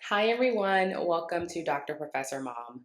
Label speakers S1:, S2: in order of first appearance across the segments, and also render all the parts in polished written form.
S1: Hi, everyone. Welcome to Dr. Professor Mom.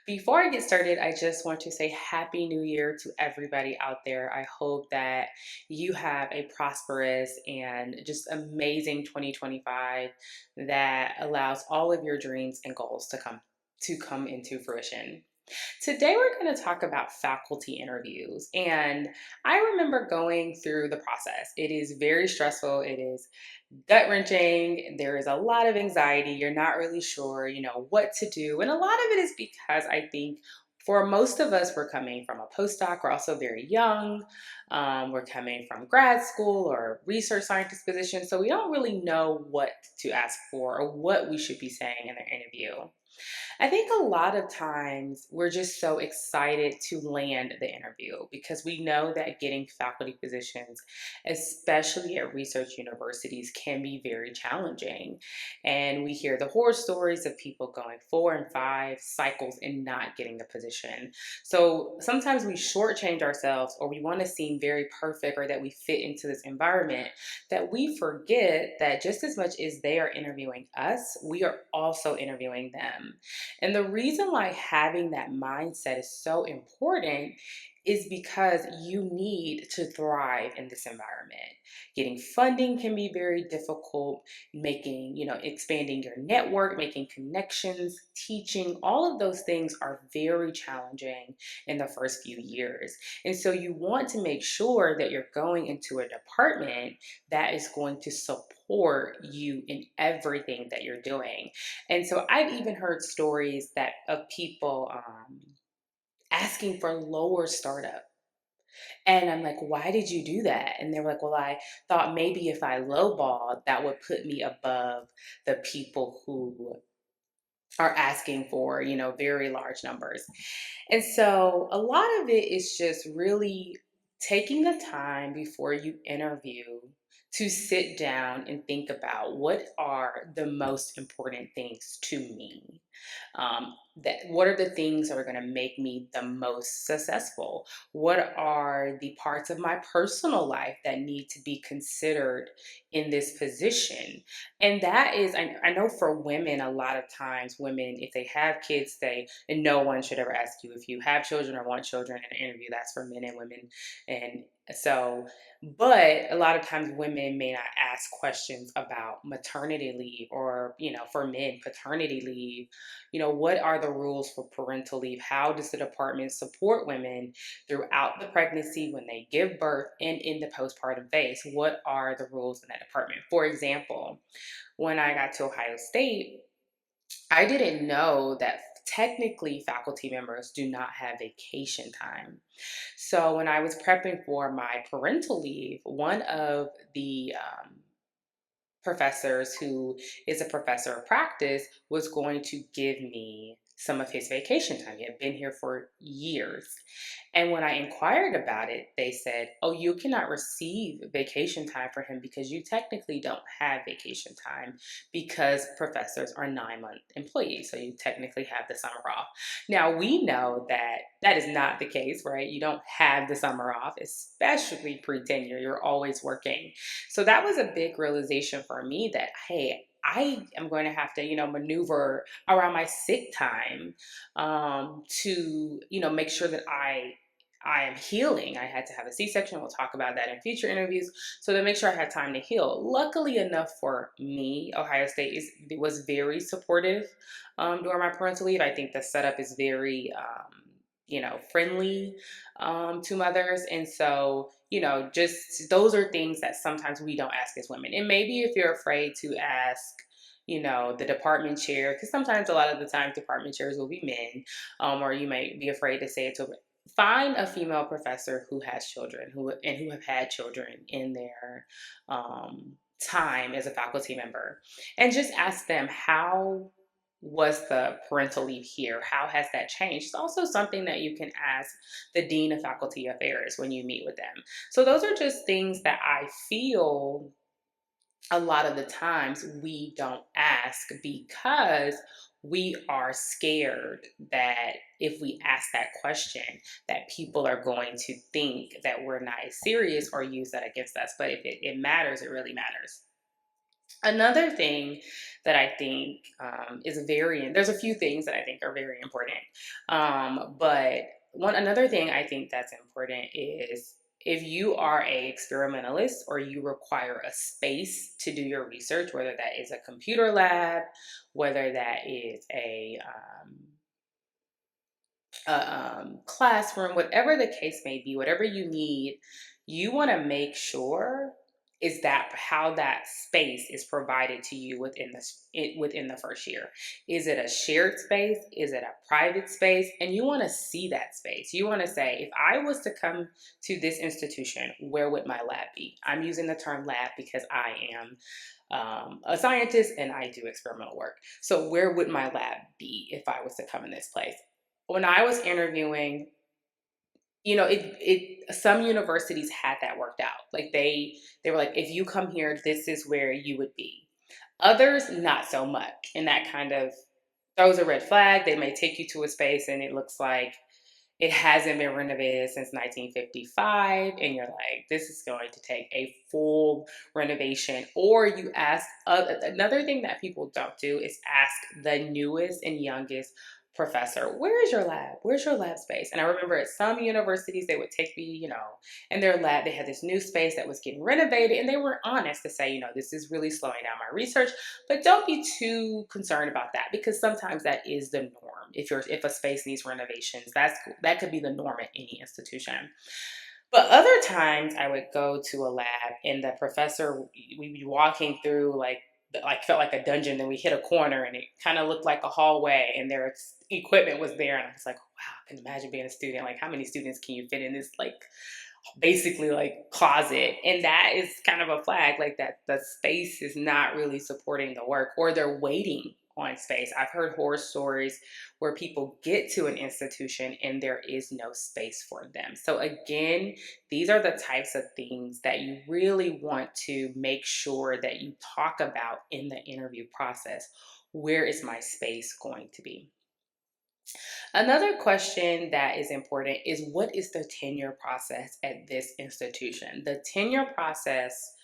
S1: Before I get started, I just want to say Happy New Year to everybody out there. I hope that you have a prosperous and just amazing 2025 that allows all of your dreams and goals to come into fruition. Today, we're going to talk about faculty interviews. And I remember going through the process. It is very stressful. It is gut wrenching. There is a lot of anxiety. You're not really sure, what to do. And a lot of it is because I think for most of us, we're coming from a postdoc. We're also very young. We're coming from grad school or research scientist position. So we don't really know what to ask for or what we should be saying in the interview. I think a lot of times we're just so excited to land the interview because we know that getting faculty positions, especially at research universities, can be very challenging. And we hear the horror stories of people going 4 and 5 cycles and not getting the position. So sometimes we shortchange ourselves or we want to seem very perfect or that we fit into this environment that we forget that just as much as they are interviewing us, we are also interviewing them. And the reason why having that mindset is so important is because you need to thrive in this environment. Getting funding can be very difficult, expanding your network, making connections, teaching, all of those things are very challenging in the first few years. And so you want to make sure that you're going into a department that is going to support you in everything that you're doing. And so I've even heard stories that of people asking for lower startup. And I'm like, why did you do that? And they were like, well, I thought maybe if I lowballed, that would put me above the people who are asking for, very large numbers. And so a lot of it is just really taking the time before you interview to sit down and think about what are the most important things to me. That what are the things that are going to make me the most successful? What are the parts of my personal life that need to be considered in this position? And that is, I know for women, a lot of times women, if they have kids, and no one should ever ask you if you have children or want children in an interview. That's for men and women. And so, but a lot of times women may not ask questions about maternity leave or, for men, paternity leave. What are the rules for parental leave? How does the department support women throughout the pregnancy, when they give birth, and in the postpartum phase? What are the rules in that department? For example, when I got to Ohio State, I didn't know that technically faculty members do not have vacation time. So when I was prepping for my parental leave, one of the professors who is a professor of practice was going to give me some of his vacation time. He had been here for years. And when I inquired about it, they said, oh, you cannot receive vacation time for him because you technically don't have vacation time because professors are 9-month employees. So you technically have the summer off. Now, we know that that is not the case, right? You don't have the summer off, especially pre tenure. You're always working. So that was a big realization for me that, hey, I am going to have to, maneuver around my sick time to, make sure that I am healing. I had to have a C-section. We'll talk about that in future interviews. So to make sure I had time to heal. Luckily enough for me, Ohio State was very supportive during my parental leave. I think the setup is very, friendly to mothers. And so, just those are things that sometimes we don't ask as women. And maybe if you're afraid to ask, the department chair, because sometimes a lot of the times department chairs will be men, or you might be afraid to say it to find a female professor who has children who have had children in their time as a faculty member, and just ask them, how was the parental leave here? How has that changed? It's also something that you can ask the dean of faculty affairs when you meet with them. So those are just things that I feel a lot of the times we don't ask because we are scared that if we ask that question, that people are going to think that we're not as serious or use that against us. But if it matters, it really matters. Another thing that I think there's a few things that I think are very important. But another thing I think that's important is if you are a experimentalist or you require a space to do your research, whether that is a computer lab, whether that is a classroom, whatever the case may be, whatever you need, you want to make sure is that how that space is provided to you within the first year. Is it a shared space? Is it a private space? And you want to see that space. You want to say, if I was to come to this institution, where would my lab be? I'm using the term lab because I am a scientist and I do experimental work. So where would my lab be if I was to come in this place? When I was interviewing, it some universities had that worked out. Like they were like, if you come here, this is where you would be. Others, not so much. And that kind of throws a red flag. They may take you to a space and it looks like it hasn't been renovated since 1955, and you're like, this is going to take a full renovation. Or you ask, another thing that people don't do is ask the newest and youngest professor, where is your lab? Where's your lab space? And I remember at some universities, they would take me, in their lab, they had this new space that was getting renovated, and they were honest to say, this is really slowing down my research, but don't be too concerned about that, because sometimes that is the norm. If a space needs renovations, that could be the norm at any institution. But other times I would go to a lab and the professor, we'd be walking through like felt like a dungeon. Then we hit a corner and it kind of looked like a hallway, and their equipment was there. And I was like, wow, I can imagine being a student. Like, how many students can you fit in this basically like closet? And that is kind of a flag, like that the space is not really supporting the work, or they're waiting on space. I've heard horror stories where people get to an institution and there is no space for them. So again, these are the types of things that you really want to make sure that you talk about in the interview process. Where is my space going to be? Another question that is important is, what is the tenure process at this institution? The tenure process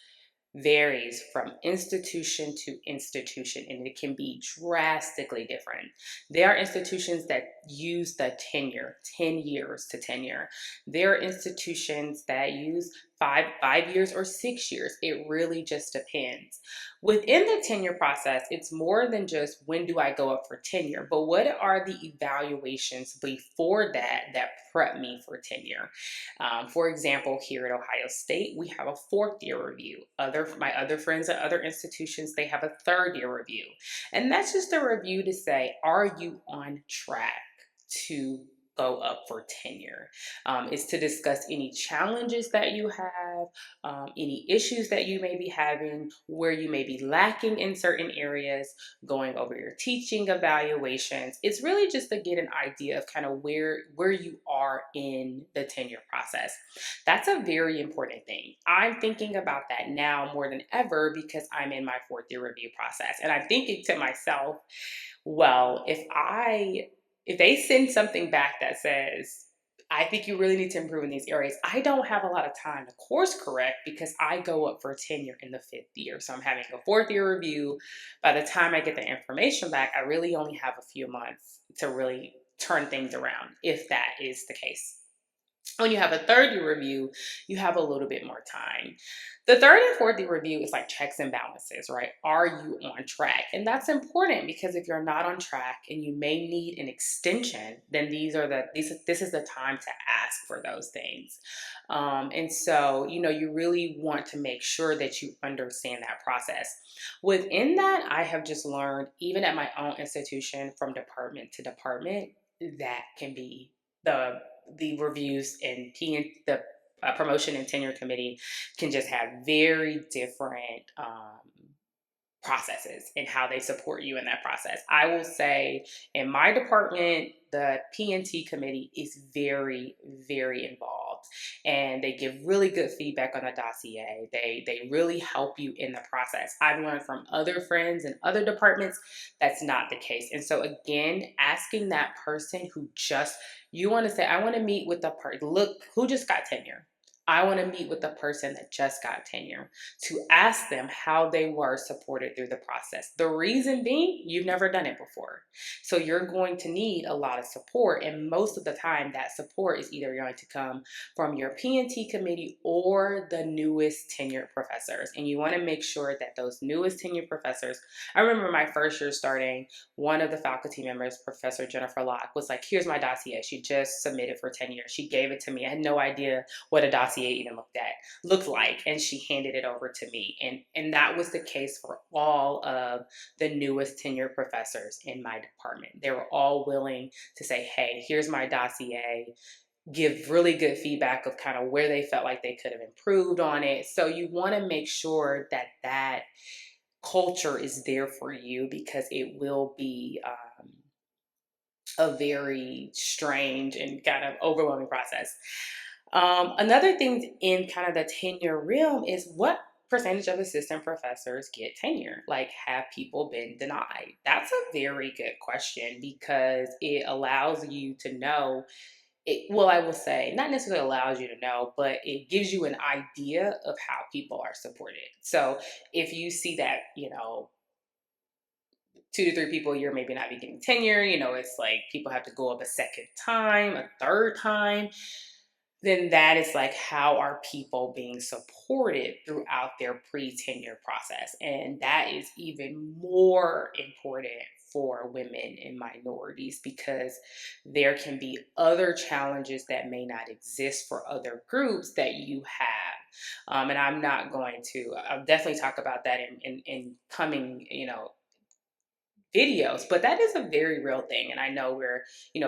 S1: varies from institution to institution, and it can be drastically different. There are institutions that use the tenure, 10 years to tenure. There are institutions that use five years or 6 years. It really just depends. Within the tenure process, it's more than just when do I go up for tenure, but what are the evaluations before that prep me for tenure? For example, here at Ohio State, we have a 4th-year review. My other friends at other institutions, they have a 3rd-year review. And that's just a review to say, are you on track to go up for tenure? It's to discuss any challenges that you have, any issues that you may be having, where you may be lacking in certain areas, going over your teaching evaluations. It's really just to get an idea of kind of where you are in the tenure process. That's a very important thing. I'm thinking about that now more than ever because I'm in my 4th-year review process. And I'm thinking to myself, well, if they send something back that says, I think you really need to improve in these areas, I don't have a lot of time to course correct because I go up for tenure in the 5th year. So I'm having a 4th-year review. By the time I get the information back, I really only have a few months to really turn things around, if that is the case. When you have a 3rd-year review, you have a little bit more time. The 3rd and 4th-year review is like checks and balances, right? Are you on track? And that's important because if you're not on track and you may need an extension, then this is the time to ask for those things. And so, you really want to make sure that you understand that process. Within that, I have just learned, even at my own institution, from department to department, that can be the reviews and the promotion and tenure committee can just have very different processes and how they support you in that process. I will say in my department, the P&T committee is very, very involved, and they give really good feedback on the dossier. They really help you in the process. I've learned from other friends in other departments that's not the case. And so again, asking that person you want to say, I want to meet with the person, look, who just got tenure? I want to meet with the person that just got tenure to ask them how they were supported through the process. The reason being, you've never done it before. So you're going to need a lot of support. And most of the time, that support is either going to come from your P&T committee or the newest tenured professors. And you want to make sure that those newest tenured professors, I remember my first year starting, one of the faculty members, Professor Jennifer Locke, was like, here's my dossier. She just submitted for tenure. She gave it to me. I had no idea what a dossier even looked like, and she handed it over to me. And that was the case for all of the newest tenured professors in my department. They were all willing to say, hey, here's my dossier, give really good feedback of kind of where they felt like they could have improved on it. So you want to make sure that that culture is there for you, because it will be a very strange and kind of overwhelming process. Another thing in kind of the tenure realm is, what percentage of assistant professors get tenure? Like, have people been denied? That's a very good question, because it allows you to know. Well, I will say, not necessarily allows you to know, but it gives you an idea of how people are supported. So if you see that, 2 to 3 people a year maybe not be getting tenure, it's like people have to go up a second time, a third time, then that is like, how are people being supported throughout their pre-tenure process? And that is even more important for women and minorities, because there can be other challenges that may not exist for other groups that you have. And I'll definitely talk about that in coming, videos, but that is a very real thing. And I know where,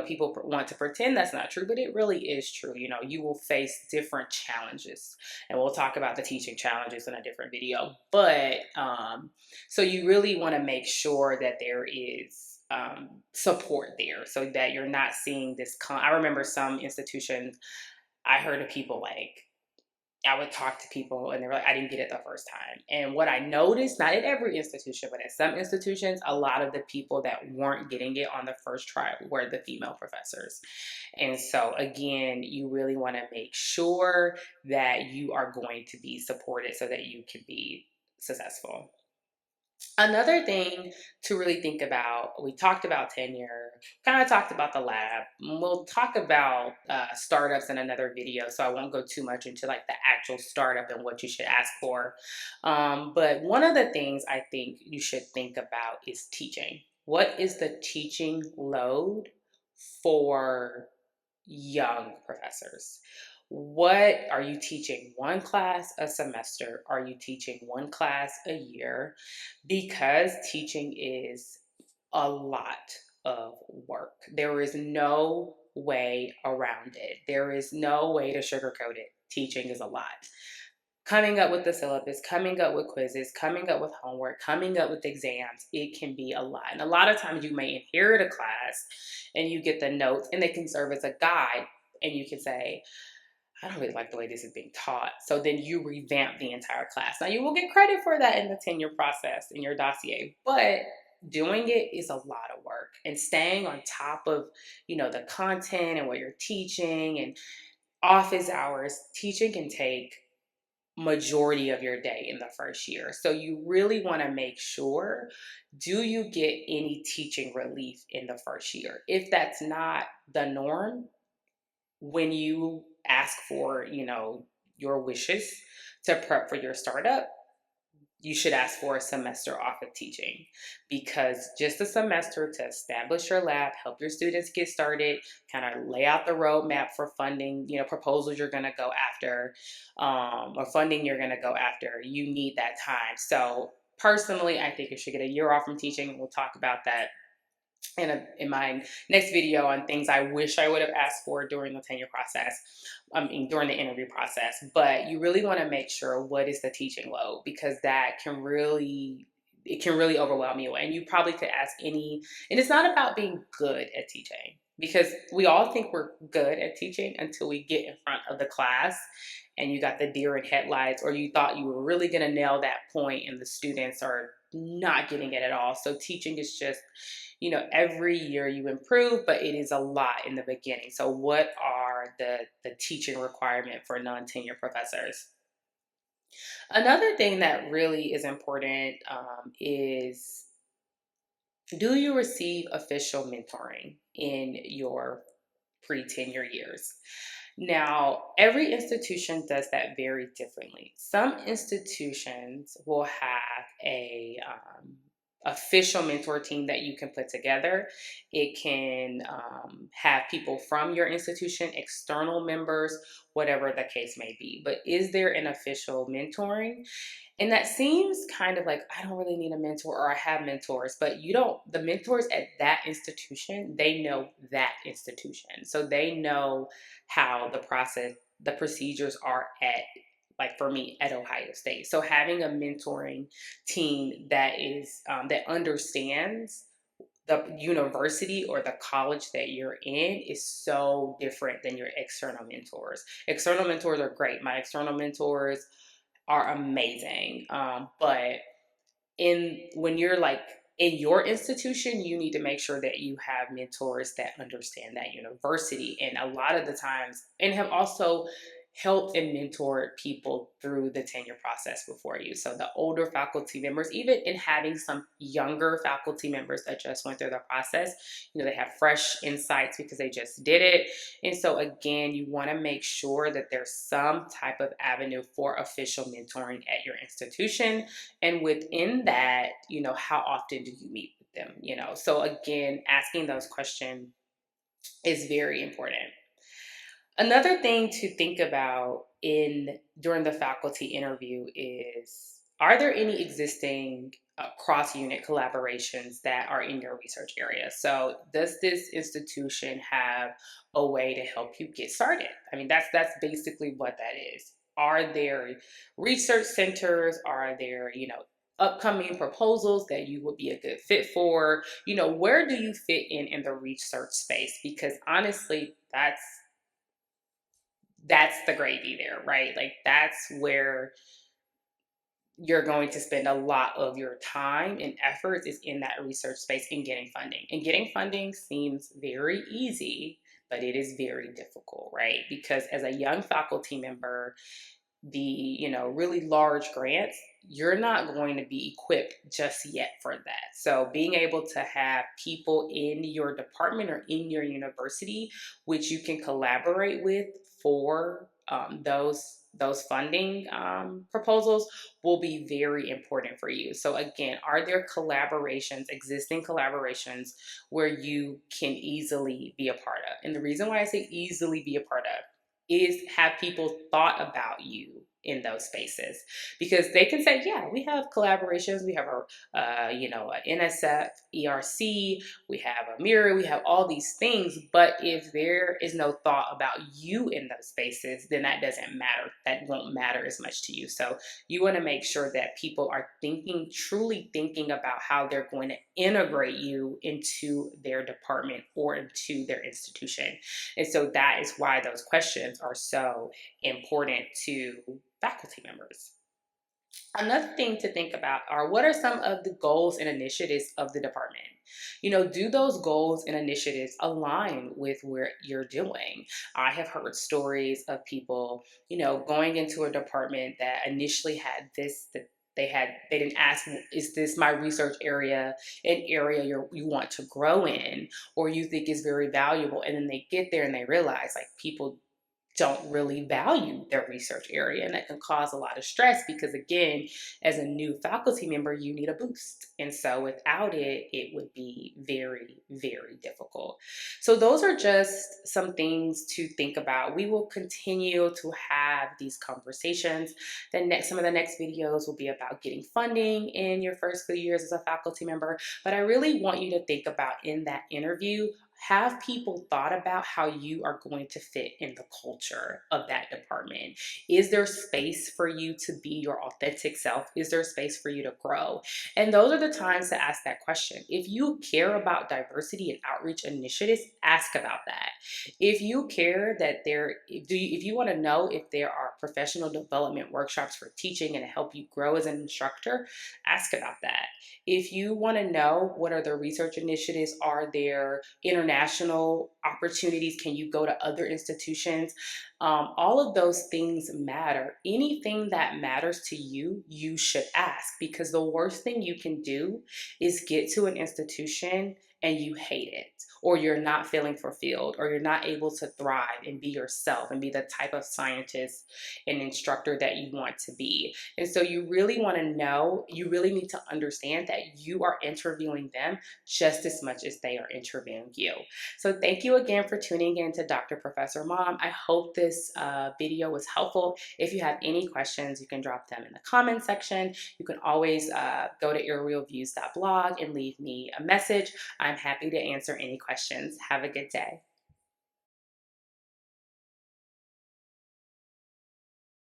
S1: people want to pretend that's not true, but it really is true. You will face different challenges, and we'll talk about the teaching challenges in a different video. But so you really want to make sure that there is support there, so that you're not seeing this. I remember some institutions, I heard of people like, I would talk to people and they were like, I didn't get it the first time. And what I noticed, not at every institution, but at some institutions, a lot of the people that weren't getting it on the first try were the female professors. And so, again, you really want to make sure that you are going to be supported so that you can be successful. Another thing to really think about, we talked about tenure, kind of talked about the lab. We'll talk about startups in another video, so I won't go too much into like the actual startup and what you should ask for. But one of the things I think you should think about is teaching. What is the teaching load for young professors? What are you teaching? One class a semester? Are you teaching one class a year? Because teaching is a lot of work. There is no way around it. There is no way to sugarcoat it. Teaching is a lot. Coming up with the syllabus, coming up with quizzes, coming up with homework, coming up with exams, it can be a lot. And a lot of times you may inherit a class and you get the notes, and they can serve as a guide, and you can say, I don't really like the way this is being taught. So then you revamp the entire class. Now, you will get credit for that in the tenure process in your dossier, but doing it is a lot of work. And staying on top of, the content and what you're teaching and office hours, teaching can take majority of your day in the first year. So you really want to make sure, do you get any teaching relief in the first year? If that's not the norm, when you ask for, your wishes to prep for your startup, you should ask for a semester off of teaching, because just a semester to establish your lab, help your students get started, kind of lay out the roadmap for funding, proposals you're going to go after, or funding you're going to go after. You need that time. So personally, I think you should get a year off from teaching. We'll talk about that in my next video on things I wish I would have asked for during the tenure process, during the interview process. But you really want to make sure, what is the teaching load, because that can really, it can really overwhelm you. And you probably could ask any, and it's not about being good at teaching, because we all think we're good at teaching until we get in front of the class and you got the deer in headlights, or you thought you were really going to nail that point and the students are not getting it at all. So teaching is just, every year you improve, but it is a lot in the beginning. So what are the teaching requirement for non-tenure professors? Another thing that really is important is, do you receive official mentoring in your pre-tenure years? Now, every institution does that very differently. Some institutions will have a official mentor team that you can put together. It can have people from your institution, external members, whatever the case may be. But is there an official mentoring? And that seems kind of like, I don't really need a mentor, or I have mentors, but you don't, the mentors at that institution, they know that institution. So they know how the process, the procedures are at, like for me, at Ohio State. So having a mentoring team that is, that understands the university or the college that you're in is so different than your external mentors. External mentors are great. My external mentors are amazing. But when you're like in your institution, you need to make sure that you have mentors that understand that university. And a lot of the times, and have also helped and mentored people through the tenure process before you. So the older faculty members, even in having some younger faculty members that just went through the process, they have fresh insights because they just did it. And so again, you want to make sure that there's some type of avenue for official mentoring at your institution. And within that, how often do you meet with them? So again, asking those questions is very important. Another thing to think about during the faculty interview is, are there any existing cross-unit collaborations that are in your research area? So does this institution have a way to help you get started? I mean, that's basically what that is. Are there research centers? Are there, upcoming proposals that you would be a good fit for? Where do you fit in the research space? Because honestly, that's the gravy there, right? Like that's where you're going to spend a lot of your time and efforts, is in that research space and getting funding. And getting funding seems very easy, but it is very difficult, right? Because as a young faculty member, the really large grants, you're not going to be equipped just yet for that. So being able to have people in your department or in your university which you can collaborate with for those funding proposals will be very important for you. So again, are there collaborations, existing collaborations, where you can easily be a part of? And the reason why I say easily be a part of is, have people thought about you in those spaces? Because they can say, yeah, we have collaborations, we have an NSF, ERC, we have a mirror, we have all these things, but if there is no thought about you in those spaces, then that doesn't matter. That won't matter as much to you. So you want to make sure that people are truly thinking about how they're going to integrate you into their department or into their institution. And so that is why those questions are so important to faculty members. Another thing to think about are, what are some of the goals and initiatives of the department? Do those goals and initiatives align with where you're doing? I have heard stories of people, going into a department that initially had this, that they didn't ask, is this my research area, an area you want to grow in, or you think is very valuable? And then they get there and they realize, like, people don't really value their research area, and that can cause a lot of stress, because again, as a new faculty member, you need a boost, and so without it, it would be very, very difficult. So those are just some things to think about. We will continue to have these conversations. Some of the next videos will be about getting funding in your first few years as a faculty member, but I really want you to think about, in that interview, have people thought about how you are going to fit in the culture of that department? Is there space for you to be your authentic self? Is there space for you to grow? And those are the times to ask that question. If you care about diversity and outreach initiatives, ask about that. If you care that if you want to know if there are professional development workshops for teaching and to help you grow as an instructor, ask about that. If you want to know what are the research initiatives, are there international opportunities, can you go to other institutions? All of those things matter. Anything that matters to you, you should ask, because the worst thing you can do is get to an institution and you hate it, or you're not feeling fulfilled, or you're not able to thrive and be yourself and be the type of scientist and instructor that you want to be. And so you really want to know, you really need to understand that you are interviewing them just as much as they are interviewing you. So thank you again for tuning in to Dr. Professor Mom. I hope this video was helpful. If you have any questions, you can drop them in the comment section. You can always go to aerialviews.blog and leave me a message. I'm happy to answer any questions. Have a good day.